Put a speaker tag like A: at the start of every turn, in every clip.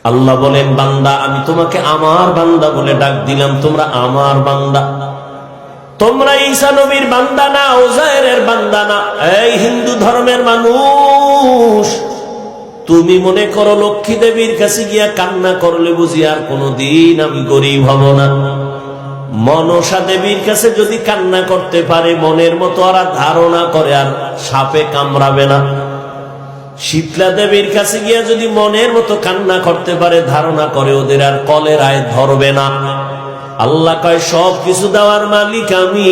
A: আল্লাহ বলেন, বান্দা আমি তোমাকে আমার বান্দা বলে ডাক দিলাম, তোমরা আমার বান্দা। তোমরা ঈসা নবীর বান্দা না, উযায়েরের বান্দা না। এই হিন্দু ধর্মের মানুষ, তুমি মনে করো লক্ষ্মী দেবীর কাছে গিয়া কান্না করলে বুঝি আর কোনদিন আমি গরিব হব না? মনসা দেবীর কাছে যদি কান্না করতে পারে, মনের মতো ওরা ধারণা করে আর সাপে কামড়াবে না। শীতলা দেবীর কাছে গিয়া যদি মনের মতো কান্না করতে পারে, ধারণা করে ওদের আর কলেরায় ধরবে না। আল্লাহ কয়, সব কিছু দেওয়ার মালিক আমি।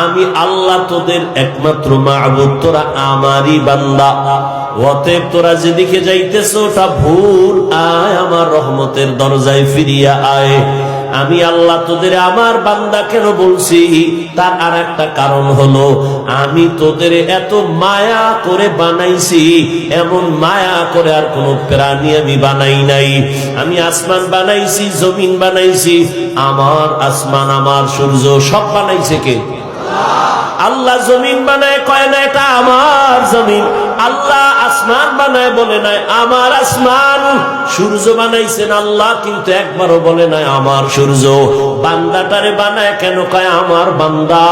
A: আমি আল্লাহ তোদের একমাত্র মাবুদ, তোরা আমারই বান্দা। অতএব তোরা যেদিকে যাইতেছ ওটা ভুল, আয় আমার রহমতের দরজায় ফিরিয়া আয়। আমি আল্লাহ তোদের আমার বান্দা কেন বলছি, তার আর একটা কারণ হলো, আমি তোদের এত মায়া করে বানাইছি, এমন মায়া করে আর কোন প্রাণী আমি বানাই নাই। আমি আসমান বানাইছি, জমিন বানাইছি, আমার আসমান আমার সূর্য সব বানাইছে কে? আল্লাহ জমিন বানায় কয় না এটা আমার জমিন, আল্লাহ আসমান বানায় বলে নাই আমার আসমান। সূর্য বানাইছেন আল্লাহ, কিন্তু একবারও বলে নাই আমার সূর্য। বান্দাটারে বানায় কেন কয় আমার বান্দা?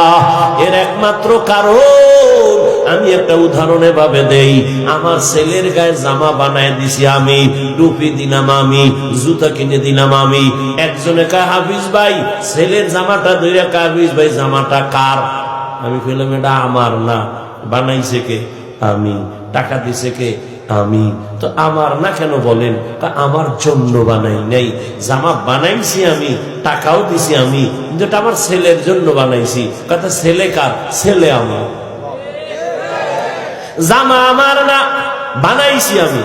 A: এর একমাত্র কারণ, আমি একটা উদাহরণে ভাবে দেই। আমার ছেলের গায়ে জামা বানায় দিছি আমি, টুপি দিলাম আমি, জুতা কিনে দিলাম আমি। একজনে কয় হাফিজ ভাই ছেলের জামাটা ধরে, হাফিজ ভাই জামাটা কার? আমি কইলাম এটা আমার না, বানাইছে কে? আমি। টাকা দিছে কে? আমি। তো আমার না কেন বলেন? আমার জন্য বানাই নাই, জামা বানাইছি আমি, টাকাও দিছি আমি, কিন্তু এটা আমার ছেলের জন্য বানাইছি। কথা ছেলে কার? ছেলে আমার। জামা আমার না, বানাইছি আমি।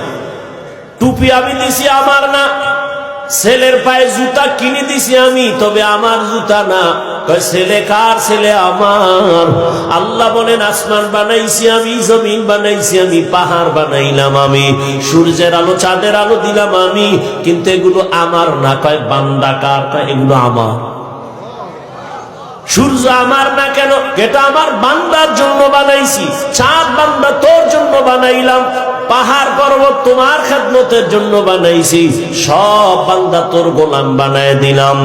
A: টুপি আমি দিছি আমার না, ছেলের পায়ে জুতা কিনে দিছি আমি, তবে আমার জুতা না। ছেলে কার? ছেলে আমার। আল্লাহ বলেন, আসমান বানাইছি আমি, জমিন বানাইছি আমি, পাহাড় বানাইলাম আমি, সূর্যের আলো চাঁদের আলো দিলাম আমি, কিন্তু এগুলো আমার না। কয় বান্দা কার? কয় এগুলো আমার। সূর্য আমার না কেন? এটা আমার বান্দার জন্য বানাইছি। চাঁদ বান্দা তোর জন্য বানাইলাম, পাহাড় পর্বত তোমার খেদমতের জন্য বানাইছি, সব বান্দা তোর গোলাম বানায় দিলাম।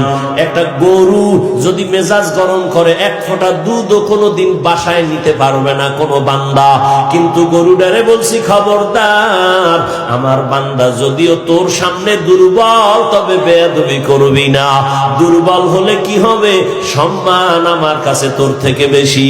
A: একটা গরু যদি মেজাজ গরম করে, এক ফোঁটা দুধও কোনোদিন বাসায় নিতে পারবে না কোনো বান্দা, কিন্তু গরুটারে বলছি খবরদার, আমার বান্দা যদিও তোর সামনে দুর্বল, তবে বেয়াদবি করবি না। দুর্বল হলে কি হবে? সম্মান আমার কাছে তোর থেকে বেশি।